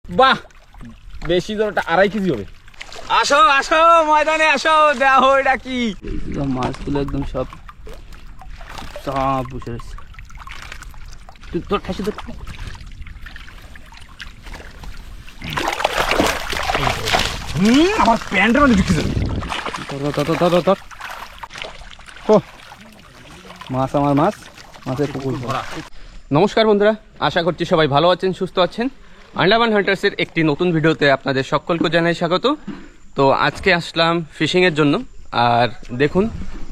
বাহ, বেশি ধরটা 2.5 কেজি হবে। আসো আসো ময়দানে আসো, দেখো এটা কি মাছগুলো একদম সব সব বসে রয়েছে। তুই তোর খাসি ধর, আমার প্যান্টের মধ্যে ঢুকে যাবে। ধর মাছ, আমার মাছ, মাছের পুকুর ভরা। নমস্কার বন্ধুরা, আশা করছি সবাই ভালো আছেন, সুস্থ আছেন। আন্ডামান হান্টার্সের একটি নতুন ভিডিওতে আপনাদের সকলকে জানাই স্বাগত। তো আজকে আসলাম ফিশিংয়ের জন্য, আর দেখুন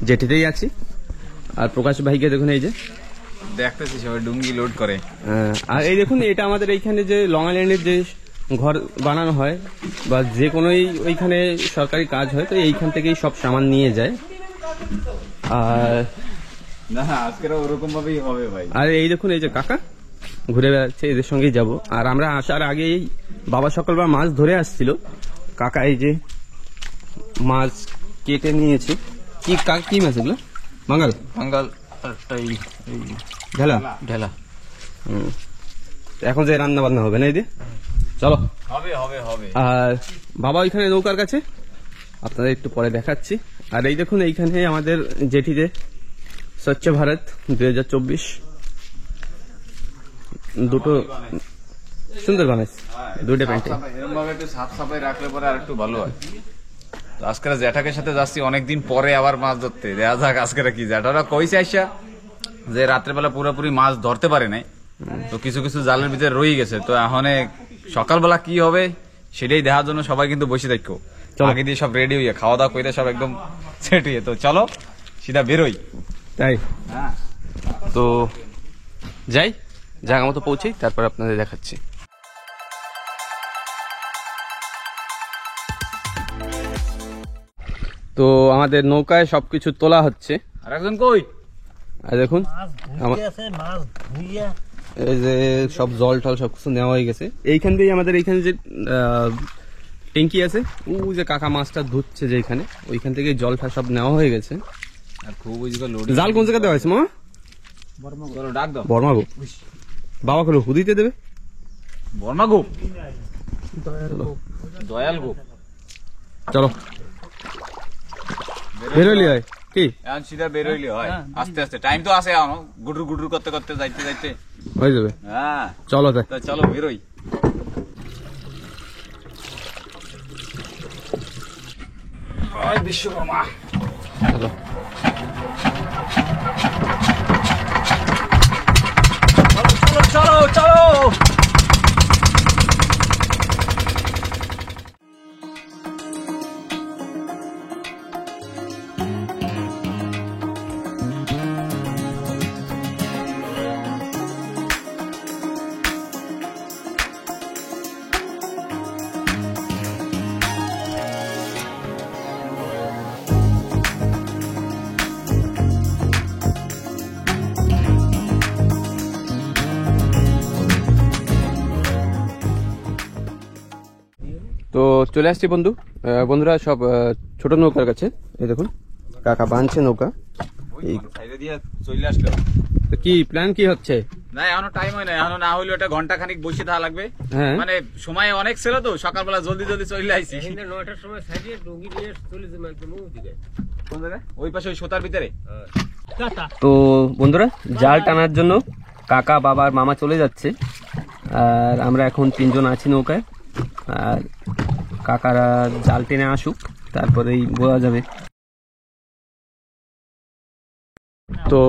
জেটিতেই আছি। আর প্রকাশ ভাইকে দেখুন, এই যে দেখতেছি সবাই ডুঙ্গি লোড করে। আর এই দেখুন, এটা আমাদের এইখানে যে লং আইল্যান্ডের যে ঘর বানানো হয় বা যে কোনোই ওইখানে সরকারি কাজ হয়, তো এইখান থেকেই সব সামান নিয়ে যায়। আর না আজকে ওরকম ভাবেই হবে ভাই। আর এই দেখুন, এই যে কাকা ঘুরে বেড়াচ্ছে, এদের সঙ্গেই যাব। আর আমরা আসার আগেই বাবা সকালবেলা মাছ ধরে আসছিল, কাকা এই যে মাছ কেটে নিয়েছে। কি কি মাছ এগুলো? বাঙাল ঢেলা ঢেলা। এখন যে রান্না বান্না হবে না, এই দিয়ে চলো হবে হবে হবে। আর বাবা ওইখানে নৌকার কাছে, আপনাদের একটু পরে দেখাচ্ছি। আর এই দেখুন, এইখানে আমাদের জেটিতে স্বচ্ছ ভারত 2024 দুটো সুন্দর বানাইছে, দুটো প্যান্টে এরকম ভাবে একটু সাফ সাফাই রাখলে পরে আর একটু ভালো হয়। তো আজকে জ্যাঠাকের সাথে যাচ্ছি অনেকদিন পরে আবার মাছ ধরতে। দেখা যাক আজকে কি। জ্যাঠারা কইছে আইসা যে রাত্রেবেলা পুরোপুরি মাছ ধরতে পারে নাই, তো কিছু কিছু জালের ভিতরে রয়ে গেছে। তো এখন সকালবেলা কি হবে সেটাই দেখার জন্য সবাই কিন্তু বসে থাকো। আগে দিয়ে সব রেডি হইয়া খাওয়া দাওয়া করে সব একদম সেট হইয়া। তো চলো সিধা বেরোই। তাই হ্যাঁ, তো যাই, জায়গা মতো পৌঁছেই তারপর আপনাদের দেখাচ্ছি। তো আমাদের নৌকায় সবকিছু তোলা হচ্ছে। আর একজন কই? আর দেখুন এই যে সব জল টল সবকিছু নেওয়া হয়ে গেছে। এইখান দিয়ে আমাদের এইখানে যে ট্যাঙ্কি আছে, ও যে কাকা মাছটা ধুচ্ছে যেখানে, ওইখান থেকে জলটা সব নেওয়া হয়ে গেছে। আর খুব জাল কোন জায়গায় দেওয়া হয়েছে মামা? বর্মাগো। বাবা হলো হুদিতে দেবে। বর্মাগো, দয়াল গো। চলো বেরোলি হয় কি? এখন সিধা বেরোইলে হয়, আস্তে আস্তে। টাইম তো আছে এখনো, গুডুর গুডুর করতে করতে যাইতে যাইতে হয়ে যাবে। হ্যাঁ চলো তাই, চলো বেরোই। বিশ্বকর্মা, চলো। চলো চলো চলো। তো চলে আসছি বন্ধুরা সব ছোট নৌকার কাছে। এই দেখুন কাকা বাঁধছে নৌকা। চলে আসলো। তো কি প্ল্যান কি হচ্ছে? না এখনো টাইম হয় না, এখনো না হইলো একটা ঘন্টা খানিক বসে থাকা লাগবে। হ্যাঁ, মানে সময় অনেক ছিল তো, সকালবেলা জলদি জলদি চলে আইছি। 9টার সময় সাজিয়ে ডুঙ্গি নিয়ে চলে যাবে একদম ওদিকে। কোন জায়গায়? ওই পাশে ওই সোতার ভিতরে। তো বন্ধুরা জাল টানার জন্য কাকা বাবা আর মামা চলে যাচ্ছে, আর আমরা এখন 3 জন আছি নৌকায়। আর কাকারা জাল টেনে আসুক, তারপরেই বোঝা যাবে। তো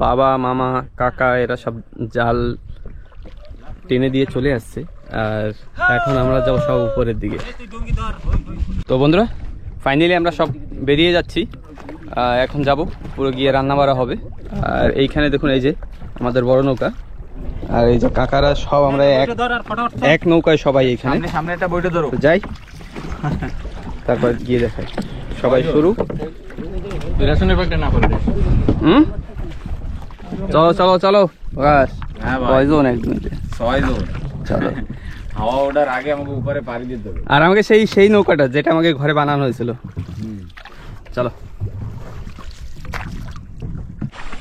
বাবা মামা কাকা এরা সব জাল টেনে দিয়ে চলে আসছে, আর এখন আমরা যাবো সব উপরের দিকে। তো বন্ধুরা ফাইনালি আমরা সব বেরিয়ে যাচ্ছি। এখন যাব পুরো গিয়ে রান্না বাড়া হবে। আর এইখানে দেখুন এই যে আমাদের বড় নৌকা, আর এই যে কাকারা সব আমরা এক নৌকায় সবাই এইখানে। সামনে একটা বইটা ধরো। যাই তারপর গিয়ে দেখাই। সবাই শুরু। চলো চলো চলো। কয়জন? একদম 6 জন। চলো। হাওয়া ওঠার আগে আমাকে উপরে পাড়ি দিতে হবে। আর আমাকে সেই নৌকাটা যেটা আমাকে ঘরে বানানো হয়েছিল। চলো।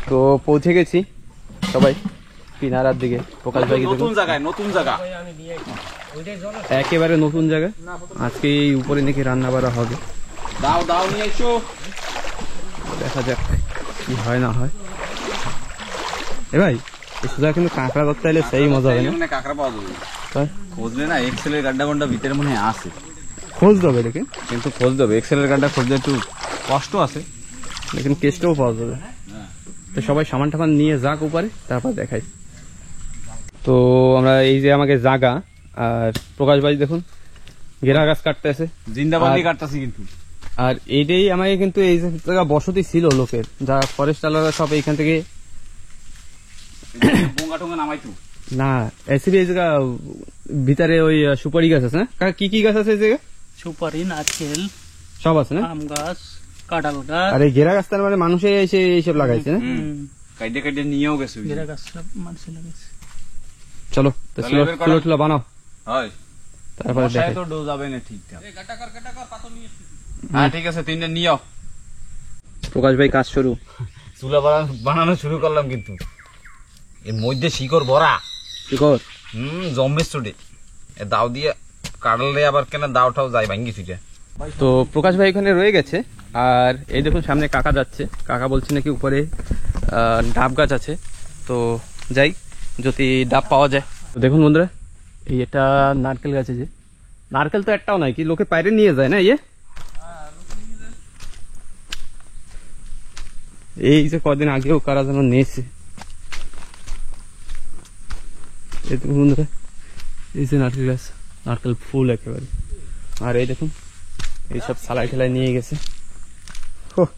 তো পৌঁছে গেছি সবাই কিনারার দিকে। প্রকাশ ভাই নতুন জায়গায়, নতুন জায়গা। একেবারে নতুন জায়গা। আজকে এই উপরে নাকি রান্না বাড়া হবে, দাও দাও নিয়ে এসো। দেখা যাক কি হয় না হয়। এ ভাই সোজা কিন্তু কাঁকড়া করতে হলে সেই মজা হবে না? এখানে কাঁকড়া পাওয়া যাবে তাই খুঁজলে না, এক্সেলের গাড্ডা গন্ডা ভিতরে মনে হয় আছে, খোঁজ দেবে দেখে, কিন্তু খোঁজ দেবে। এক্সেলের গাড্ডা খুঁজতে একটু কষ্ট আছে, লেকিন কেসটাও পাওয়া যাবে। তো সবাই সামান টামান নিয়ে যাক উপরে, তারপর দেখাই। তো আমরা এই যে আমাকে জাগা আর প্রকাশ ভাই দেখুন ঘেরা গাছ কাটতেছে, জিন্দাবাদি আর- কাটতাছি কিন্তু। আর এইটাই আমাকে কিন্তু এই জায়গা বসতি ছিল লোকের, যা ফরেস্ট আলাদা সব এইখান থেকে বোঙ্গা টোঙ্গা নামাইতো। না এসিবি এই জায়গা ভিতরে ওই সুপারি গাছ আছে না কাকা? কি কি গাছ আছে এই জায়গা? সুপারি, নারকেল, সব আছে না? আম গাছ, কাঁঠাল গাছ, আর এই ঘেরা গাছ তার মানে মানুষে এসে এইসব লাগাইছে না? কাইডে কাইডে নিয়েও গেছে। ঘেরা গাছ সব মানুষের লাগাইছে। চলো তো তাহলে এবার করা- চুলো বানাও, হয় তারপরে মশায় দেখাই। তো ডোজ যাবে না ঠিকঠাক। হ্যাঁ ঠিক আছে, তিনটে নিও। প্রকাশ ভাই কাজ শুরু। চুলা বানানো শুরু করলাম, কিন্তু এর মধ্যে শিকড় ভরা। কি কর? জম্বে স্টুডে দাও দিয়ে কাটলে আবার কেন দাওটাও যায় ভাঙ্গি ফিরে। তো প্রকাশ ভাই এখানে রয়ে গেছে। আর এই দেখুন সামনে কাকা যাচ্ছে, কাকা বলছে নাকি উপরে ডাব গাছ আছে, তো যাই যদি ডাব পাওয়া যায়। তো দেখুন বন্ধুরা, এই এটা নারকেল গাছ, যে নারকেল তো একটাও নাই, কি লোকে বাইরে নিয়ে যায় না? এই যে কদিন আগেও কারা যেন নিয়েছে। এই দেখুন বন্ধুরা, এই যে নারকেল গাছ, নারকেল ফুল একেবারে। আর এই দেখুন এইসব সালাই ঠেলাই নিয়ে গেছে,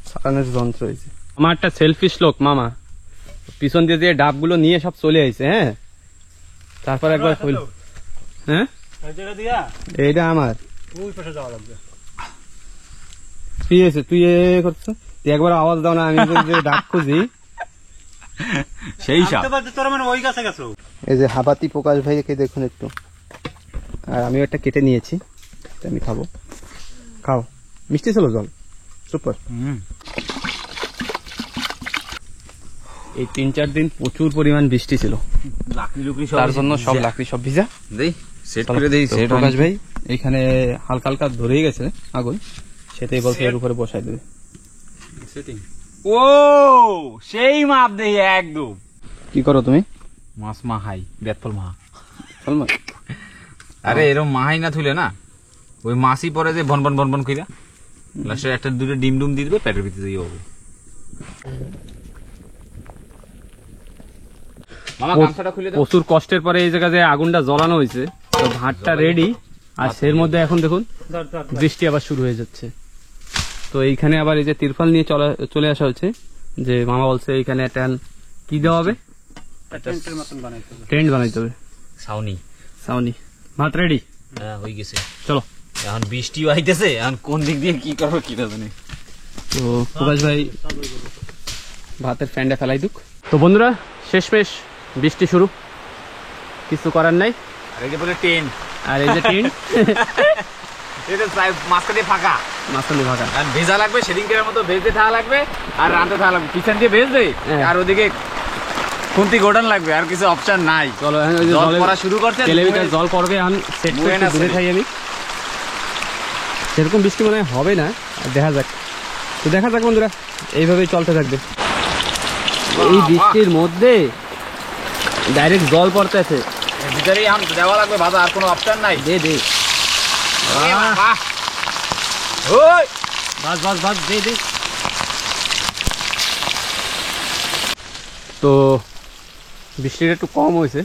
সালানোর যন্ত্র হয়েছে। আমার একটা সেলফিশ লোক মামা পিছন দিয়ে যে ডাবগুলো নিয়ে সব চলে আইছে। হ্যাঁ, তারপর একবার হইল। হ্যাঁ, এইটা আমার। কি হয়েছে তুই করছো? তুই একবার আওয়াজ দাও না, আমি যে ডাব খুঁজি। সেই সাপ। এই যে হাবাতি প্রকাশ ভাইকে দেখুন একটু, আর আমিও একটা কেটে নিয়েছি, এটা আমি খাবো। খাও, মিষ্টি ছিল জল, সুপার। এই 3-4 দিন প্রচুর পরিমাণ বৃষ্টি ছিল, লাকড়ি লুকড়ি তার জন্য সব লাকড়ি সব ভিজা। দেই সেট করে দেই। তো সেট প্রকাশ ভাই এখানে হালকা হালকা ধরেই গেছে আগুন, সেটাই বলছে এর উপরে বসাই দেবে। ও সেই মাপ দেই একদম। কি করো তুমি? মাছ মাহাই বেতফল মাহা। সলমান, আরে এরকম মাহাই না থুলে না, ওই মাছই পরে যে বন বন বন বন কইরা লাস্টে একটা দুটো ডিম ডুম দিয়ে দিবে, পেটের ভিতরে দিয়ে হবে। মামা গামছাটা খুলে দাও। প্রচুর কষ্টের পরে এই জায়গায় যে আগুনটা জ্বালানো হয়েছে, তো ভাতটা রেডি। আর এর মধ্যে এখন দেখুন বৃষ্টি আবার শুরু হয়ে যাচ্ছে। তো এইখানে আবার এই যে তিরপাল নিয়ে চলে আসা হচ্ছে, যে মামা বলছে এইখানে একটা কি দেওয়া হবে, টেন্ট বানাইতে হবে। ছাউনি সাউনি। ভাত রেডি, হ্যাঁ হয়ে গেছে। চলো। এখন বৃষ্টিও আইতেছে, এখন কোন দিক দিয়ে কি করবো কি জানি। তো প্রকাশ ভাই ভাতের ফ্যানটা ফেলাই দুক। তো বন্ধুরা শেষমেশ বৃষ্টি শুরু, কিছু করার নাই। আর এই যে বলে টেন্ট, আর এই যে টেন্ট এটা প্রায় মাঝখান দিয়ে ফাঁকা, মাঝখানে ভাগা। আর ভেজা লাগবে সেদিনকার মতো ভেজতে থাকা লাগবে, আর রাঁধতে থাকা লাগবে। পিছন দিয়ে ভেজ দেয়, হ্যাঁ। আর ওদিকে খুন্তি গোডান লাগবে, আর কিছু অপশন নাই। চলো এখন ওই যে জল জলে পড়া শুরু করছে, টেলিভিশন জল পড়বে, এখন সেট মুয়ে না দূরে ছেড়ে। খাই আমি। সেরকম বৃষ্টি মনে হয় হবে না, আর দেখা যাক। তো দেখা যাক বন্ধুরা, এইভাবেই চলতে থাকবে। এই বৃষ্টির মধ্যে ডাইরেক্ট জল পড়তেছে, এর ভিতরেই এখন দেওয়া লাগবে ভাজা, আর কোনো অপশন নাই। দে দে ওরে বাবা। ওই বাস বাস বাস দে দে। তো বৃষ্টিটা একটু কম হয়েছে,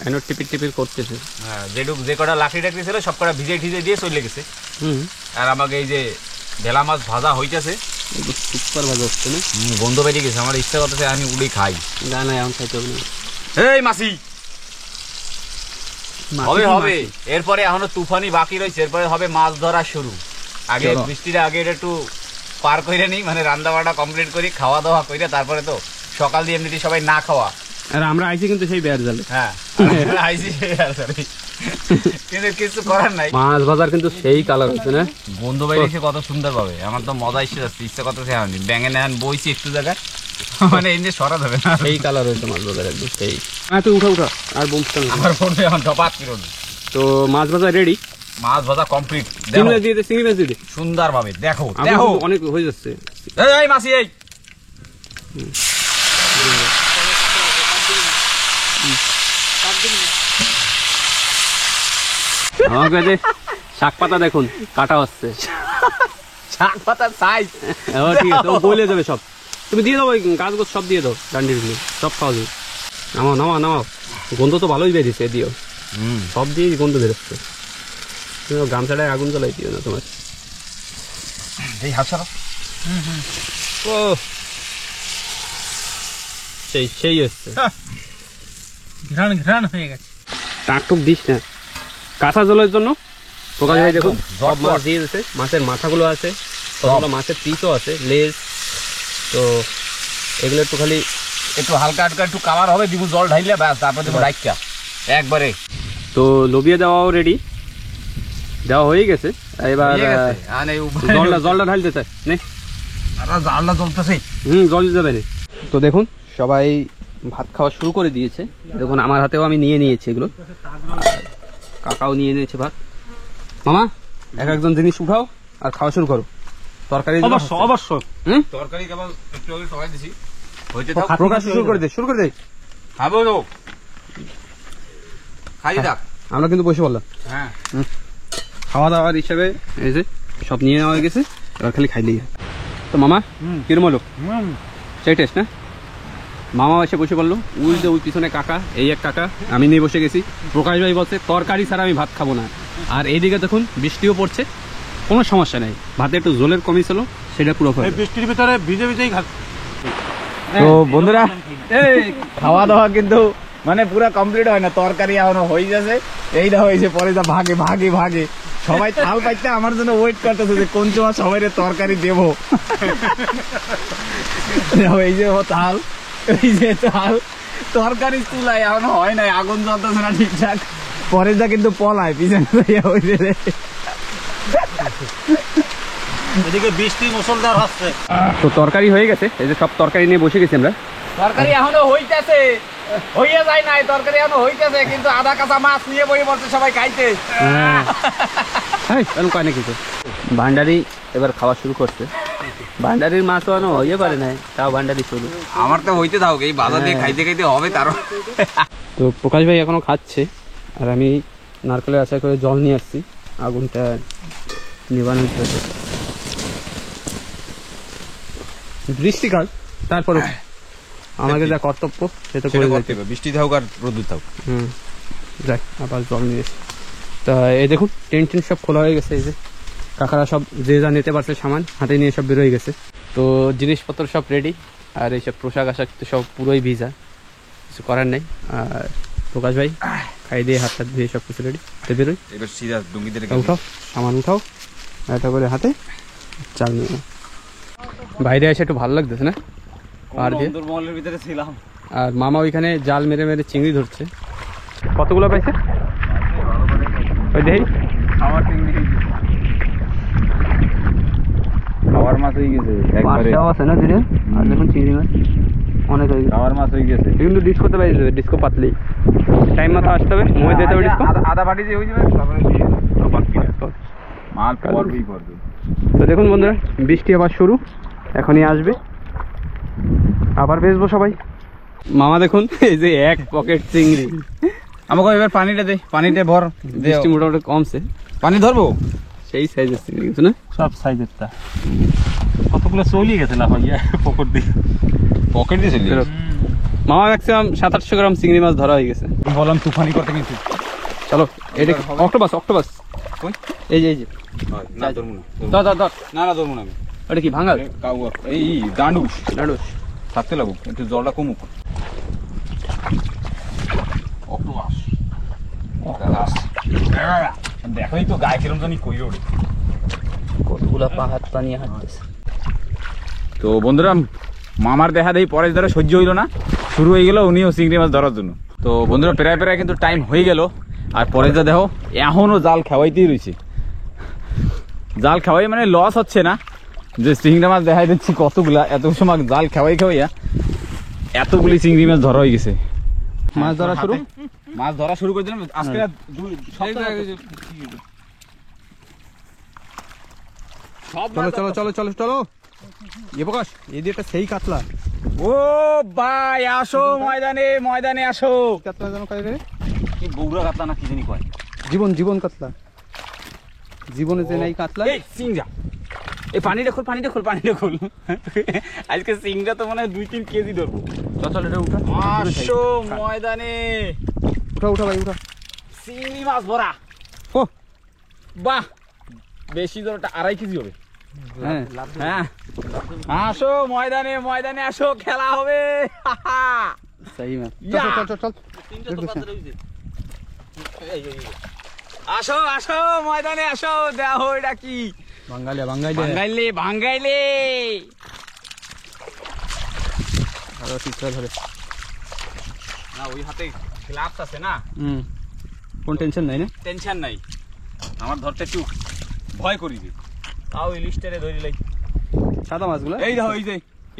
এখন টিপির টিপির করতেছে। হ্যাঁ, যে কটা লাকড়ি টাকড়ি ছিল সব কটা ভিজে ঠিজে দিয়ে চলে গেছে। আর আমাকে এই যে ভেলা মাছ ভাজা হইতেছে, সুপার ভালো হচ্ছে না? গন্ধ বেরিয়ে গেছে, আমার ইচ্ছা করতেছে আমি উড়ে খাই। না না এখন খাইতে হবে না। এই মাসি হবে হবে, এরপরে এখনো তুফানি বাকি রয়েছে, এরপরে হবে মাছ ধরা শুরু। আগে চলো। বৃষ্টির আগে এটা একটু পার করে নিই, মানে রান্না বান্না কমপ্লিট করি, খাওয়া দাওয়া করে, তারপরে তো সকাল দিয়ে এমনিতে সবাই না খাওয়া। আর আমরা আইছি কিন্তু সেই বেয়ার জালে। হ্যাঁ আইসি, কিন্তু কিছু করার নাই। মাছ বাজার কিন্তু সেই কালার হচ্ছে না? গন্ধ বেরিয়েছে কত সুন্দর ভাবে, আমার তো মজা এসে যাচ্ছে, ইচ্ছা করতেছে আমি ব্যাঙে নেন বইছি একটু জায়গায়, মানে এমনি সরা যাবে না। সেই কালার হয়েছে মাছ বাজার একদম সেই। হ্যাঁ তুই উঠা উঠা, আর বোমটা আমার ফোনে এখন ধপাত কিরণ তো মাছ ভাজা রেডি। মাছ ভাজা কমপ্লিট। চিংড়ি মাছ দিয়ে দে, চিংড়ি মাছ দিয়ে দে। সুন্দর ভাবে দেখো আগুন দেখো। কিন্তু অনেক হয়ে যাচ্ছে। এই মাসি এই আমাকে যে শাক পাতা দেখুন কাটা হচ্ছে। শাক পাতার সাইজ। ঠিক আছে, ও বলে যাবে সব। তুমি দিয়ে দাও, ওই গাছ গোছ সব দিয়ে দাও, ডান্ডির সব খাওয়া যাবে। নামাও নামাও নামাও, গন্ধ তো ভালোই বেরিয়েছে, দিও সব দিয়ে গন্ধ বেরোচ্ছে। তুমি গামছাটায় আগুন জ্বালাই দিও না তোমার। এই হাত ছাড়ো। ও সেই সেই হচ্ছে। ঘ্রাণ ঘ্রাণ হয়ে গেছে। টাকটুক দিস না কাঁচা জলের জন্য। প্রকাশ ভাই দেখুন সব একদম। মাছ দিয়ে দিচ্ছে, মাছের মাথাগুলো আছে, সবগুলো মাছের পিসও আছে, লেজ। তো এগুলো একটু খালি একটু হালকা হালকা একটু কালার হবে, দিব জল ঢাইলে ব্যাস, তারপরে দেবো রাইকা একবারে। তো লোবিয়ে দেওয়াও রেডি, দেওয়া হয়ে গেছে। এবার জলটা ঢালতে চাই নে, জালটা জ্বলতেছে। জল যাবে না। তো দেখুন সবাই ভাত খাওয়া শুরু করে দিয়েছে। দেখুন আমার হাতেও আমি নিয়ে নিয়েছি এগুলো, আর কাকাও নিয়ে নিয়েছে ভাত। মামা এক একজন জিনিস উঠাও আর খাওয়া শুরু করো। তরকারি অবশ্যই তরকারি কেবল একটু আগে সবাই দিছি, হইতে প্রকাশ শুরু করে দে, শুরু করে দে। খাবো তো খাই থাক। আমরা কিন্তু বসে বললাম হ্যাঁ খাওয়া দাওয়ার হিসাবে এই যে সব নিয়ে নেওয়া হয়ে গেছে, এবার খালি খাইলেই। তো মামা কিরম হলো? সেই টেস্ট না? মামা এসে বসে বললো, ওই যে ওই পিছনে কাকা, এই এক কাকা, আমি নিয়ে বসে গেছি। প্রকাশ ভাই বলছে তরকারি ছাড়া আমি ভাত খাবো না। আর এইদিকে দেখুন বৃষ্টিও পড়ছে, কোনো সমস্যা নেই। ভাতে একটু জলের কমি ছিল, সেটা পুরো বৃষ্টির ভিতরে ভিজে ভিজেই খাচ্ছে। তো বন্ধুরা খাওয়া দাওয়া কিন্তু মানে পুরো কমপ্লিট হয় না, তরকারি এখনো হয়ে যাচ্ছে। এইটা হয়েছে, পরে যা ভাগে ভাগে ভাগে সবাই থাল পাইতে আমার জন্য ওয়েট করতেছে যে কোন সময় সবাই তরকারি দেবো। এই যে থাল, এই যে থাল, তরকারি চুলায় এখনো হয় নাই, আগুন জ্বলতেছে না ঠিকঠাক। পরে যা কিন্তু পলায় পিছনে হয়েছে। এদিকে বৃষ্টি মুষলধার হচ্ছে। তো তরকারি হয়ে গেছে, এই যে সব তরকারি নিয়ে বসে গেছি আমরা। তরকারি এখনো হইতেছে, হইয়া যায় নাই, তরকারি এখনো হইতেছে, কিন্তু আধা কাঁচা মাছ নিয়ে বই বলছে সবাই খাইতে। কয় নাকি তো ভান্ডারি এবার খাওয়া শুরু করছে। ভান্ডারির মাছও এখনো হইয়ে পারে নাই, তাও ভান্ডারি শুরু। আমার তো হইতে থাক, এই বাজার দিয়ে খাইতে খাইতে হবে তারও। তো প্রকাশ ভাই এখনো খাচ্ছে, আর আমি নারকেলের আশা করে জল নিয়ে আসছি আগুনটা নিবানোর জন্য। বৃষ্টিকাল, তারপরে আমাদের যা কর্তব্য সেটা করে যেতে হবে। বৃষ্টি থাক আর রোদ্দুর থাক। যাই আবার জল নিয়ে এসে। তা এই দেখুন টেন্ট টেন্ট সব খোলা হয়ে গেছে, এই যে কাকারা সব যে যা নিতে পারছে সামান হাতে নিয়ে সব বেরোয় গেছে। তো জিনিসপত্র সব রেডি, আর এইসব পোশাক আশাক তো সব পুরোই ভিজা, কিছু করার নেই। আর প্রকাশ ভাই খাই দিয়ে হাত হাত ধুয়ে সব কিছু রেডি, তো বেরোই। এবার সিধা ডুঙ্গিতে উঠাও সামান উঠাও, এটা করে হাতে চাল নিয়ে নাও। বাইরে এসে একটু ভালো লাগতেছে না পাহাড় দিয়ে। মহলের ভিতরে ছিলাম, আর মামা ওইখানে জাল মেরে মেরে চিংড়ি ধরছে। কতগুলো পাইছে ওই দেখি? আমার চিংড়ি খাওয়ার মাছ হয়ে গেছে একবারে। আছে না দিনে? আর দেখুন চিংড়ি মাছ অনেক হয়ে গেছে, খাওয়ার মাছ হয়ে গেছে। কিন্তু ডিস্কোতে পাই যাবে, ডিস্কো পাতলি টাইম মতো আসতে হবে, মই দিতে হবে ডিস্কো। আধা বাটি দিয়ে হয়ে যাবে, তারপরে দিয়ে বাকি মাছ পড়বেই পড়বে। তো দেখুন বন্ধুরা বৃষ্টি আবার শুরু, এখনই আসবে, আবার বেচবো সবাই। মামা দেখুন এই যে এক পকেট চিংড়ি। আমাকে এবার পানিটা দে, পানিটা ভর। বৃষ্টি মোটামুটি কমছে, পানি ধরবো সেই সাইজের চিংড়ি কিছু না, সব সাইজের তা কতগুলো চলিয়ে গেছে না ভাইয়া পকেট দিয়ে। পকেট দিয়ে চলি। মামা ম্যাক্সিমাম 700-800 গ্রাম চিংড়ি মাছ ধরা হয়ে গেছে। বললাম তুফানি করতে কিন্তু। চলো এটা অক্টোপাস, অক্টোপাস কই? এই যে এই যে না ধরবো না, ধর ধর ধর। না না ধরবো না আমি। ওটা কি ভাঙাল? এই দাঁড়ুস নাড়ুস থাকতে লাগুক, একটু জলটা কমুক। অক্টোপাস দেখোই তো গায়ে কিরম জানি কই ওঠে। কতগুলা পাহাড় পানিয়ে হাঁটতেছে। তো বন্ধুরা মামার দেখা দেই পরেশ ধরে সহ্য হইলো না, শুরু হয়ে গেল উনিও চিংড়ি মাছ ধরার জন্য। তো বন্ধুরা প্রায় প্রায় কিন্তু টাইম হয়ে গেল, আর পরেশ দা দেখো এখনো জাল খাওয়াইতেই রয়েছে। জাল খাওয়াই মানে লস হচ্ছে না, যে চিংড়ি মাছ দেখাই দিচ্ছি কতগুলা, এত সময় জাল খাওয়াই খাওয়াইয়া এতগুলি চিংড়ি মাছ ধরা হয়ে গেছে। মাছ ধরা শুরু, মাছ ধরা শুরু করে দিলাম আজকে চলো চলো চলো চলো চলো এ প্রকাশ এই দিকটা সেই কাতলা ও ভাই আসো ময়দানে ময়দানে আসো কাতলা যেন কয় রে কি বৌরা কাতলা না কি জানি কয় জীবন জীবন কাতলা জীবনে যে নাই কাতলা এই সিংড়া এই পানিটা খোল আজকে সিংড়া তো মনে হয় 2-3 কেজি ধরবো চল এটা উঠা আসো ময়দানে উঠা উঠা ভাই উঠা চিংড়ি মাছ ভরা ও বাহ বেশি ধরটা 2.5 কেজি হবে হ্যাঁ হ্যাঁ আসো ময়দানে ময়দানে আসো খেলা হবে সহি মা ইয়া। চল চল চল আসো আসো ময়দানে আসো দেখো এটা কি বাঙালিয়া বাঙালিয়া ভাঙ্গাইলে ভাঙ্গাইলে আরো চিত্রা ধরে না ওই হাতে গ্লাভস আছে না কোন টেনশন নাই না টেনশন নাই আমার ধরতে একটু ভয় করি যে তাও ইলিশটারে ধরি লাই সাদা মাছগুলো এই দেখো এই যে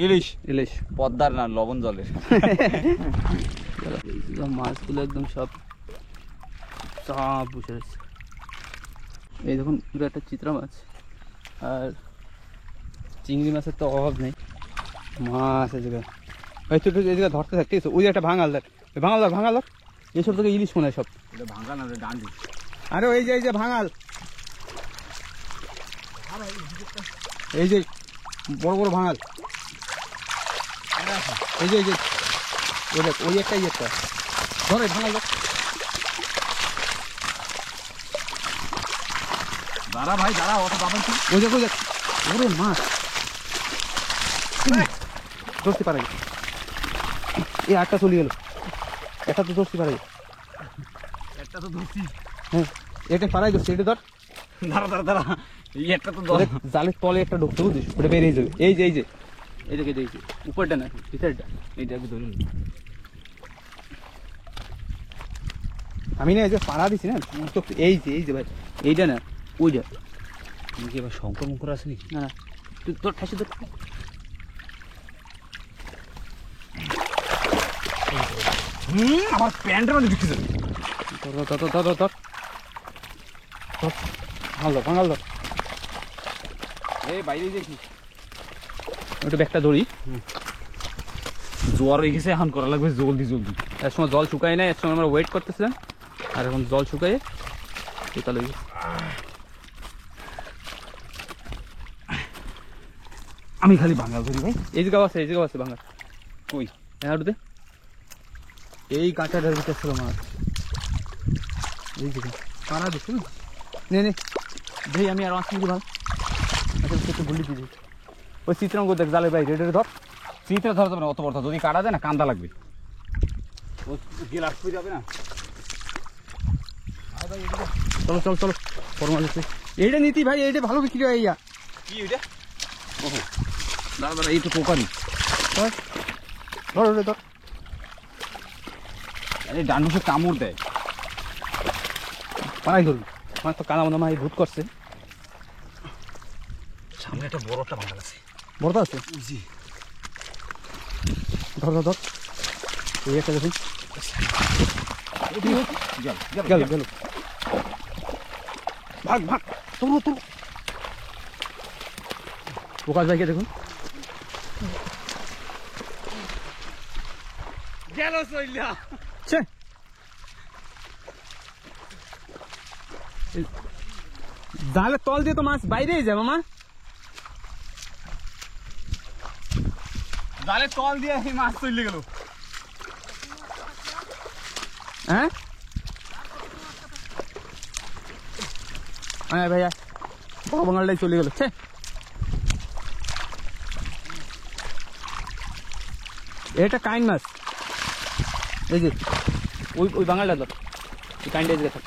ইলিশ ইলিশ পদ্মার না লবণ জলের মাছগুলো একদম সব সব বসে রয়েছে এই দেখুন পুরো একটা চিত্রা মাছ আর চিংড়ি মাছের তো অভাব নেই মাছ এই জায়গায় ওই ছোট এই জায়গায় ধরতে থাকতে ওই যে একটা ভাঙাল ধর ভাঙাল ধর এইসব থেকে ইলিশ মনে হয় সব এটা ভাঙ্গা না ডান্ডি আরে এই যে ভাঙাল এই যে বড় বড় ভাঙাল এই যে ওই দেখ ওই একটা ধরে ভাঙাল ধর দাঁড়া ভাই দাঁড়া অত বাবা কি ওই দেখ ওরে মাছ ধরতে পারে এই আটটা চলে গেল একটা তো ধরতে পারে একটা তো ধরছি হ্যাঁ এটা পারাই ধরছি এটা ধর দাঁড়া দাঁড়া দাঁড়া এই একটা তো ওদের জালের তলে একটা ঢুকতে বুঝিস ওটা বেরিয়ে যাবে এই যে এই দেখে দেখছি উপরটা না ভিতরটা এইটা একটু ধরুন আমি না এই যে পাড়া দিছি না তো এই যে ভাই এইটা না ওইটা তুমি কি এবার শঙ্কর মুখর আছে নাকি না না তুই তোর ঠাসি ধর আমার প্যান্টের মধ্যে ঢুকে যাবে ধর ভাঙাল ধর এই বাইরে দেখি ওটা ব্যাগটা ধরি জোয়ার হয়ে গেছে এখন করা লাগবে জলদি এর সময় জল শুকায় না এর সময় আমরা ওয়েট করতেছিলাম আর এখন জল শুকায় তাহলে আমি খালি ভাঙা ধরি ভাই এই জায়গা আছে ভাঙা কই হ্যাঁ ওটাতে এই কাঁটাটার ভিতর ছিল মাছ এই জায়গা পাড়া দিচ্ছি নে ভাই আমি আর মাছ নিয়েছি ভালো আচ্ছা একটু বলি দিদি ওই চিত্রাঙ্গ দেখ জালের বাইরে এটা ধর চিত্রে ধরতে পারে অত বড় যদি কাটা যায় না কান্দা লাগবে ও গিলাস হয়ে যাবে না চলো ফরমাল আছে এইটা নিতি ভাই এইটা ভালো বিক্রি হয় ইয়া কি ওইটা ওহো দাঁড়া দাঁড়া এই তো পোকারি ধর ধর এই ডান মুখে কামড় দেয় পাড়াই ধরুন আমার তো কানা মনে হয় ভূত করছে সামনে একটা বড় একটা ভাঙা আছে বড়টা আছে জি ধর এই একটা দেখুন গেল ভাগ তোলো প্রকাশ ভাইকে দেখুন গেল সইলা ছে জালের তল দিয়ে তো মাছ বাইরেই যাবে মা জালে তল দিয়ে এই মাছ চলে গেল হ্যাঁ হ্যাঁ ভাইয়া বড় বাঙালটাই চলে গেল ছে এটা কাইন মাছ এই যে ওই বাঙালটা ধর ওই কাইনটা এদিকে থাক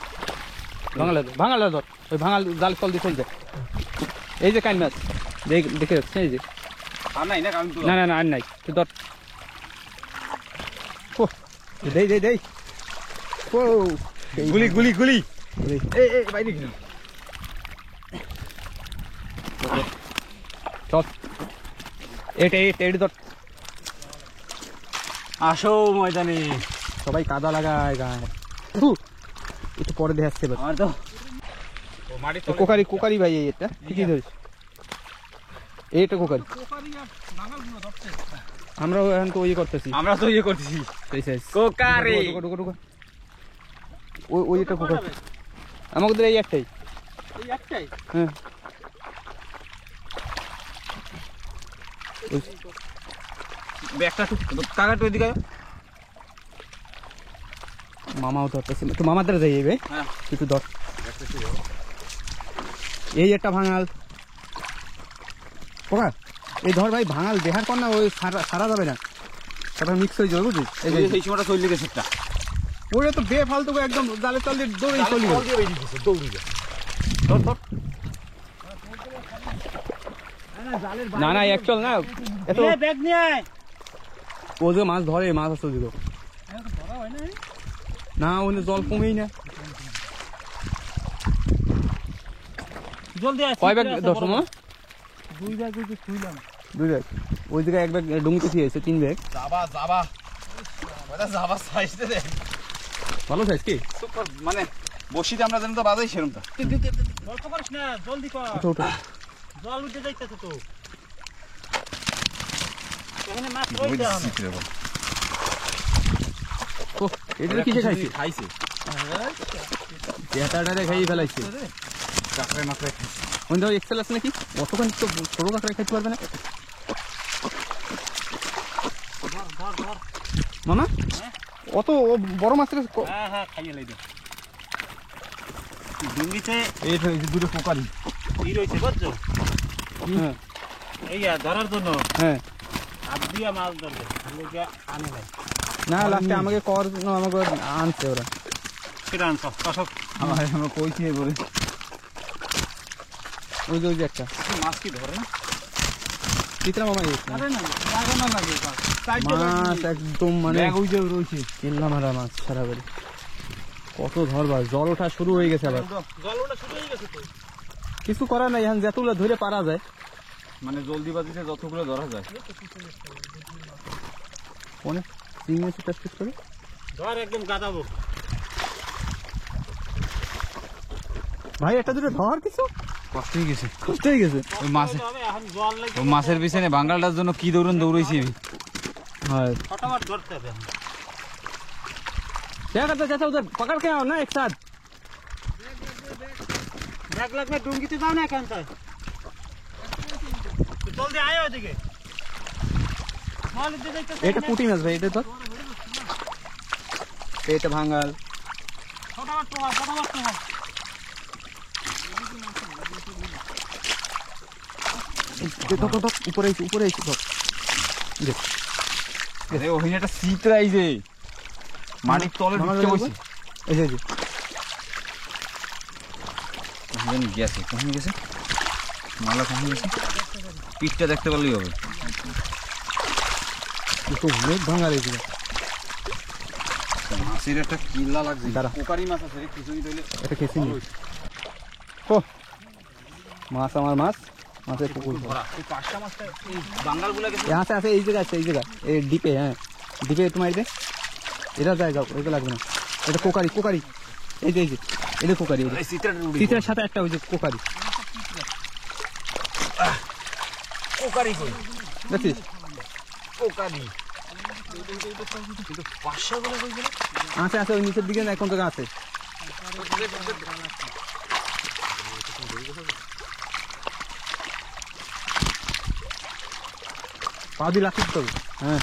ভাঙালটা ধর ওই ভাঙাল জাল তল দিয়ে চলে যায় এই যে কাইন মাছ দেখে যাচ্ছে এই যে আর নাই না কারণ না আর নাই তুই ধর ও দেই ও গুলি এই বাইরে গেল চল এটা ধর আসো ময়দানে সবাই কাদা লাগায় গায়ে একটু পরে দেখাচ্ছে এবার আমার তো মাটি কোকারি কোকারি ভাই এটা ঠিকই ধরিস এইটা কোকারি আমরাও এখন তো ইয়ে করতেছি আমরা তো ইয়ে করতেছি সেই সাইজ কোকারি ওই এটা কোকারি আমাদের এই একটাই হ্যাঁ ব্যাগটা কাকাটা ওইদিকে মামাও ধরতেছে তো মামার দ্বারা যাই ভাই হ্যাঁ কিছু ধর এই একটা ভাঙাল কোকা এই ধর ভাই ভাঙাল দেখার কর না ওই সারা যাবে না সারা মিক্স হয়ে যাবে বুঝলি এই যে সেই সময়টা চলে গেছে একটা ওটা তো বেফালতু একদম জালে চাল দিয়ে দৌড়ে চলে গেল না না একচল না এত ব্যাগ নিয়ে আয় ও যে মাছ ধরে মাছ আছে ওদিকে না ওখানে জল কমেই না জলদি আয় কয় ব্যাগ দশ মা 2 ব্যাগ হইছে শুইলাম 2 ব্যাগ ওই জায়গায় 1 ব্যাগ ডুঙ্গিতে দিয়ে আছে 3 ব্যাগ যাবা ওটা যাবা সাইজতে দে ভালো সাইজ কি সুপার মানে বসিতে আমরা জানি তো বাজাই সেরমটা গল্প করিস না জলদি কর ওঠো ওঠো জল উঠে যাইতেছে তো এখানে মাছ রইছে এখন ও এটা কিসে খাইছে খাইছে পেটাটারে খাইয়ে ফেলাইছে কাকড়ায় মাকড়ায় খাইছে ওই দাও এক্সেল আছে নাকি অতখানি তো ছোট কাঁকড়া খাইতে পারবে না ধর মামা অত বড় মাছের হ্যাঁ খাইয়ে লই দে ডুঙ্গিতে এই তো এই যে দুটো কোকারি ই রইছে বুঝছো হ্যাঁ এই ধরার জন্য হ্যাঁ হাত দিয়া মাছ ধরবে লোকে আনে নাই না লাস্টে আমাকে কর আমাকে আনছে ওরা সেটা আনছ কষক আমরা কইছি বলে ওই যে একটা মাছ কি ধরে না চিত্রা মামা এসেছে আরে না জায়গা না লাগে মাছ একদম মানে ব্যাগ ওই যে রয়েছে কিনলাম আর মাছ সারা বাড়ি কত ধরবা জল ওঠা শুরু হয়ে গেছে আবার জল ওটা শুরু হয়ে গেছে তো কিছু করার নাই এখন যতগুলো ধরে পারা যায় মানে জলদিবাজিতে যতগুলো ধরা যায় অনেক চিংড়ি টেস্ট করে ধর একদম গাদাবো ভাই একটা দুটো ধর কিছু কষ্ট হয়ে গেছে কষ্ট হয়ে গেছে ওই মাছে এখন জল লাগে ওই মাছের পিছনে বাঙ্গালটার জন্য কি দৌড়াইছি আমি हाँ फटाफट धरते हैं क्या करते चाचा उधर पकड़ के आओ ना एक साथ बैग लग में डूंगी तो जाओ ना कौन सा जल्दी आयो এদিকে মাল দিতে যাইতে এটা পুঁটি মাছ ভাই এটা তো এটা ভাঙাল फटाफट तो তো উপরে এসে তো দেখ আরে ওখানে একটা চিত্রা এই যে মাটির তলে ঢুকে বসে এই যে কোন গেছে কোন গেছে মালা কোন গেছে পিঠটা দেখতে পারলেই হবে তো অনেক ভাঙাল এসে মাছের একটা কিল্লা লাগছে দাঁড়া। কোকারি মাছ আছে রে খিচুড়ি তৈলে এটা খেয়েছি নি ও মাছ আমার মাছ মাছের পুকুর ধরা এই পাঁচটা মাছটা এই বাঙ্গালগুলা গেছে यहाँ से ऐसे এই জায়গা আছে এই জায়গা এই ডিপে হ্যাঁ ডিপে একটু মারি দে এটা জায়গা ওইটা লাগবে না এটা কোকারি কোকারি এই যে এটা কোকারি এই চিত্রাটা উড়ে চিত্রের সাথে একটা ওই যে কোকারি কোকারি কই দেখছিস কোকারি কিন্তু পাঁচটা গুলো কই গেল আছে আছে ওই নিচের দিকে না কোন জায়গা আছে পা দিয়ে লাফিয়ে তো হ্যাঁ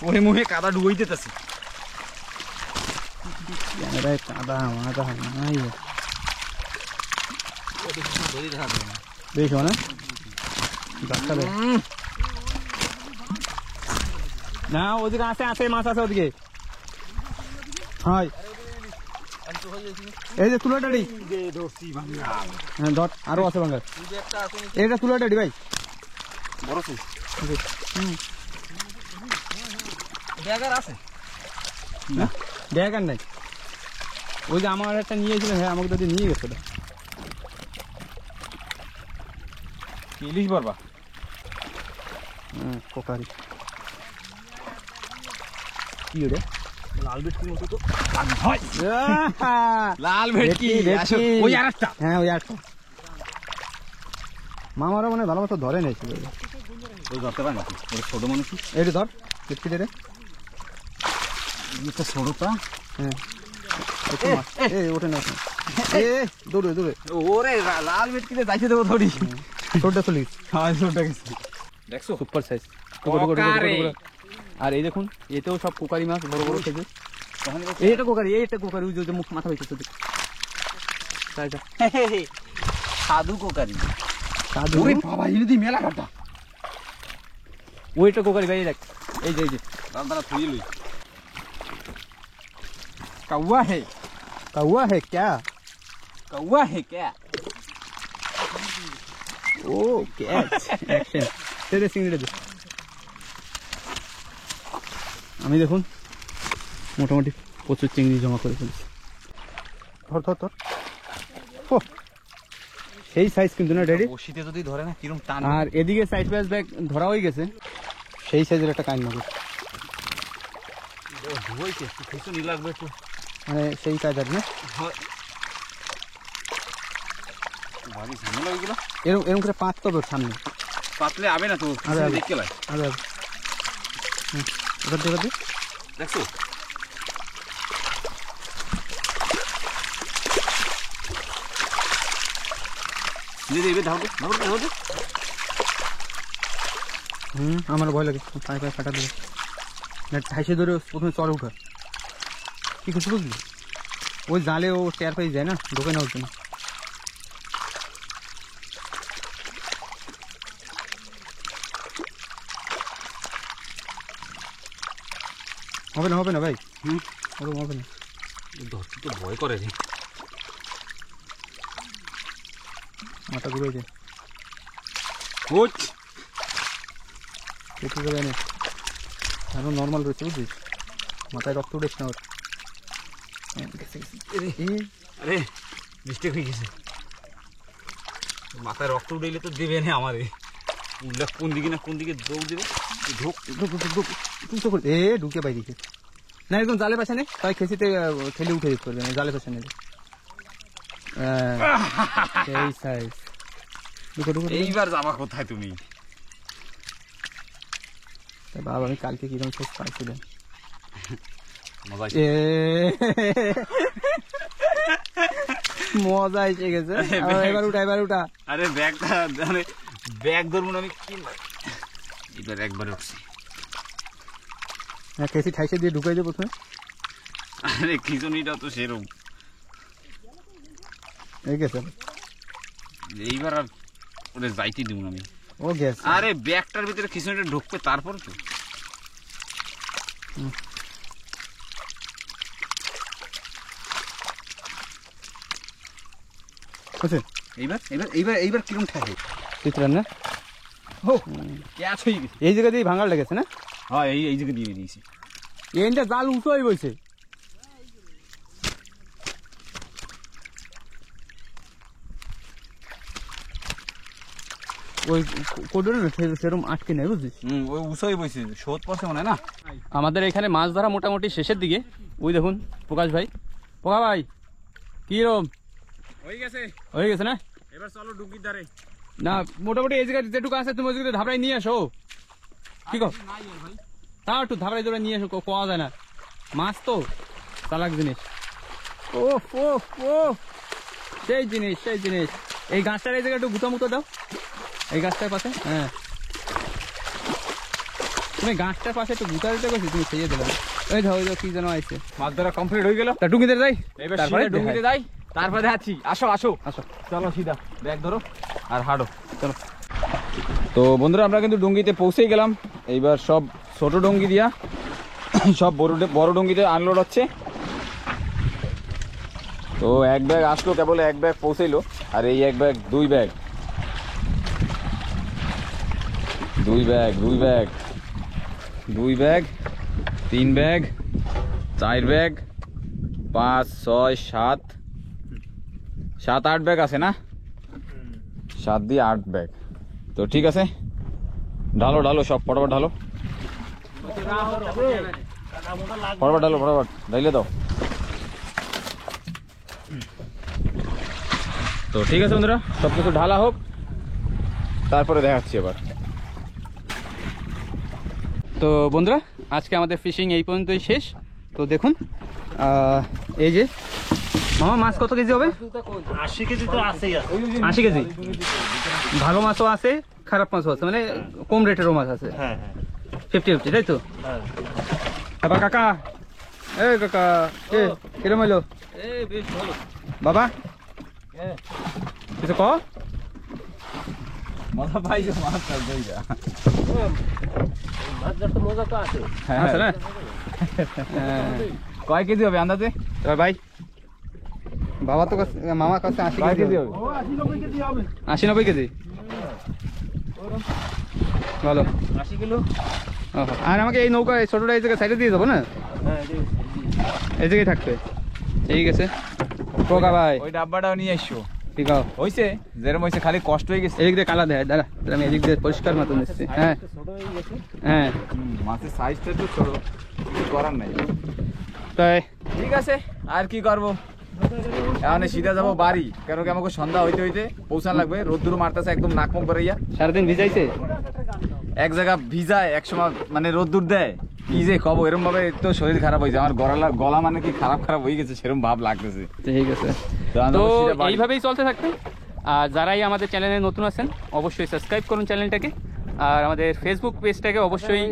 ওরে মুহে কাদা ডুবাই দিতেছে ক্যামেরায় কাদা মাদা নাই দেখো না ডাক্তার না ওদিকে আছে আছে মাছ আছে ওদিকে হাই এই যে তুলাটাড়ি হ্যাঁ ধর আরো আছে বাঙ্গাল এইটা তুলাটাড়ি ভাই বড় সাইজ ব্যাগার আছে না দেখ আর নাই ওই যে আমার একটা নিয়েছিল হ্যাঁ আমাকে দাদি নিয়ে গেছে ওটা ইলিশ বারবা কোকারি কি ওটা লাল ভেটকির মতো তো লাল ভেটকি আসো, ওই আরেকটা। হ্যাঁ ওই একটা মামারা মানে ভালো মতো ধরে নিয়েছিল। ওই ধরতে পারে নাকি? ওই ছোট মানুষ এইটা ধর ভেটকিটা রে। একটা ছোটটা। হ্যাঁ ওঠে না দৌড়ে দৌড়ে ওরে লাল ভেটকিতে যাইতে দেবো থোড়ি। ছোটটা চলিস। হ্যাঁ ছোটটা গেছে। দেখছো সুপার সাইজ। কোকারে। আর এই দেখুন এতেও সব কোকারি মাছ বড় বড় সাইজের। এইটা কোকারি, এইটা কোকারি, ওই যে মুখ মাথা হয়েছে সাধু কোকারি। সাধু ওরে বাবা ইনি মেলা কাটা। ওইটা কোকারি ভাই, দেখ এই যে এই যে দাদা থুই লই। কাউয়া হে, कौआ है क्या? কাউয়া হে क्या? ओ कैच एक्शन तेरे सिंगड़े दे। আমি দেখুন মোটামুটি প্রচুর চিংড়ি জমা করে ফেলছি। ধর ধর ধর ও সেই সাইজ কিন্তু না ড্যাডি। বসিতে যদি ধরে না কিরম টান। আর এদিকে সাইড ব্যাস ব্যাগ ধরা হয়ে গেছে। সেই সাইজের একটা কাইন মাছ ধুইছে একটু খিচুনি লাগবে একটু। মানে সেই কাজ আর না ভারী ঝামেলা হয়ে গেল। এরকম এরকম করে পাঁচ তবে সামনে পাতলে আবে না তো আবে, আবে। দেখতে লাগে। আরে এবার দেবার দে দেখছো দিদি এবার ধাও ধাও দে। আমার ভয় লাগে পায়ে পায়ে ফাটা দেবে না ঠাইসে ধরে প্রথমে চড়ে উঠা কি কিছু বুঝলি ওই জালে ও টের পাই যায় না ঢোকে না ওর জন্য হবে না ভাই ওরকম হবে না ধরতে তো ভয় করে রে। মাথা ঘুরে যায় কোচ কেটে যাবে না আরো নর্মাল রয়েছে বুঝছিস মাথায় রক্ত উঠেছে না ওর আরে মিস্টেক হয়ে গেছে। মাথায় রক্ত উঠেলে তো দেবে না আমারে। উল্লেখ কোন দিকে না কোন দিকে দৌড় দেবে। ঢোক ঢুকে পাই দিকে না একদম জালে পাশে নেই তাই খেসিতে ঠেলে উঠে দিতে পারবে না জালে পাশে নেই এই সাইজ ঢুকে ঢুকে এইবার যাবা কোথায় তুমি? বাবা আমি কালকে কিরকম শেষ পাইছিলাম মজা মজা এসে গেছে এবার উঠা আরে ব্যাগটা মানে ব্যাগ ধরবো না আমি কি এবার একবার উঠছি। হ্যাঁ খেসি ঠাইসে দিয়ে ঢুকাই দেবো প্রথমে আরে খিচুনিটা তো সেরকম। এই গেছে এইবার আর ওরে যাইতে দিব না আমি। ও গেছে আরে ব্যাগটার ভিতরে খিচুনিটা ঢুকবে তারপর তো। বুঝছে এইবার এইবার এইবার এইবার কিরম ঠাকে চিত্রান না ও ক্যাচ হয়ে গেছে। এই জায়গা দিয়ে ভাঙার লেগেছে না হ্যাঁ এই জায়গা দিয়ে দিয়েছি। এইটা জাল উঁচু হয়ে বইছে ওই কোডরে না সেরকম আটকে নেই বুঝছিস ওই উঁচুই বইছে শোধ পথে মনে হয় না। আমাদের এখানে মাছ ধরা মোটামুটি শেষের দিকে। ওই দেখুন প্রকাশ ভাই, পোকা ভাই কিরম হয়ে গেছে হয়ে গেছে না? এবার চলো ডুঙ্গির ধারে। না মোটামুটি এই জায়গায় যেটুকু আছে তুমি ওই জায়গায় ধাবড়াই নিয়ে আসো। কি কো তাও একটু ধাবড়াই ধরে নিয়ে আসো, পাওয়া যায় না মাছ তো চালাক জিনিস। ও ও ও সেই জিনিস সেই জিনিস। এই গাছটার এই জায়গায় একটু গুঁতো মুতো দাও, এই গাছটার পাশে। হ্যাঁ তুমি গাছটার পাশে একটু গুঁতা দিতে গেছি, তুমি সেই দিলাম। ওই ধর ওই কি যেন আইছে। মাছ ধরা কমপ্লিট হয়ে গেল। তা ডুঙ্গিতে যাই, এবার তারপরে সিধা ডুঙ্গিতে যাই, তারপরে দেখাচ্ছি। আসো আসো আসো চলো সিধা ব্যাগ ধরো আর হাঁটো চলো। তো বন্ধুরা আমরা কিন্তু ডুঙ্গিতে পৌঁছেই গেলাম। এইবার সব ছোট ডুঙ্গি দিয়া সব বড় ডুঙ্গিতে আনলোড হচ্ছে। তো এক ব্যাগ আসলো, কেবল এক ব্যাগ পৌঁছাইলো। আর এই এক ব্যাগ দুই ব্যাগ দুই ব্যাগ দুই ব্যাগ দুই ব্যাগ 3 ব্যাগ 4 ব্যাগ 5 6 7 7 8 ব্যাগ আছে না, 7 দিয়ে 8 ব্যাগ। তো ঠিক আছে ঢালো ঢালো সব ফটাফট ঢালো। ফরওয়ার্ড ডালো, ফরওয়ার্ড ডাইলে দাও। তো ঠিক আছে বন্ধুরা, সব কিছু ঢালা হোক, তারপরে দেখাচ্ছি এবার। তো বন্ধুরা, আজকে আমাদের ফিশিং এই পর্যন্তই শেষ। তো দেখুন, এই যে মামা, মাছ কত কেজি হবে? 80 কেজি তো আছেই আছে। 80 কেজি। ভালো মাছও আছে, খারাপ মাছও আছে, মানে কম রেটেরও মাছ আছে। হ্যাঁ হ্যাঁ 50-50, তাই তো? হ্যাঁ। বাবা, কাকা, এ কাকা, কিরম হইলো বাবা? কিছু ক। মজা পাইছো মাছ চাই যা। মাছ ধরতে মজা তো আছে। আছে না? কয় কেজি হবে আন্দাজে? এবার ভাই, বাবা তো মামার কাছে 80 কয় কেজি কেজি হবে। হবে? 80-90 কেজি। ভালো। 80 কিলো। ওহো, আর আমাকে এই নৌকা, এই ছোটটা এই জায়গায় সাইডে দিয়ে যাবো না? হ্যাঁ এই জায়গায় থাকবে। ঠিক আছে কোকা ভাই, ওই ডাব্বাটাও নিয়ে এসছো। ঠিক আছে। হইছে যেরকম হইছে, খালি কষ্ট হয়ে গেছে। এদিক দিয়ে কালা দেয়, দাঁড়া আমি এদিক দিয়ে পরিষ্কার মতো নিচ্ছি। হ্যাঁ ছোট হয়ে গেছে। হ্যাঁ, মাছের সাইজটা তো ছোট, কিছু করার নাই। তাই ঠিক আছে, আর কি করবো, এখন সিধা যাবো বাড়ি, কারণ কি আমাকে সন্ধ্যা হইতে হইতে পৌঁছান লাগবে। রোদ্দুর মারতেছে একদম নাক মুখ বেরিয়া, সারাদিন ভিজাইছে। এক জায়গা ভিজায়, এক সময় মানে রোদ্দুর দেয়, কি যে কব, এরকম ভাবে তো শরীর খারাপ হয়েছে আমার। গলা মানে কি খারাপ খারাপ হয়ে গেছে, সেরকম ভাব লাগতেছে। ঠিক আছে, তো আমরা তো সিধা বাড়ি। এইভাবেই চলতে থাকবে। আর যারাই আমাদের চ্যানেলে নতুন আছেন অবশ্যই সাবস্ক্রাইব করুন চ্যানেলটাকে, আর আমাদের ফেসবুক পেজটাকে অবশ্যই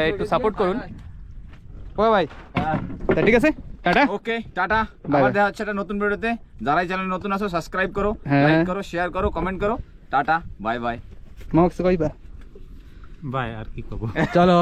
একটু সাপোর্ট করুন। ও ভাই, তা ঠিক আছে, টাটা। ওকে, টাটা। Bye আবার bye. দেখা হচ্ছে একটা নতুন ভিডিওতে। যারাই চ্যানেল নতুন আছো সাবস্ক্রাইব করো, হ্যাঁ। লাইক করো, শেয়ার করো, কমেন্ট করো। Tata, bye bye. মামাকে কইবা ভাই আর কি করবো। চলো।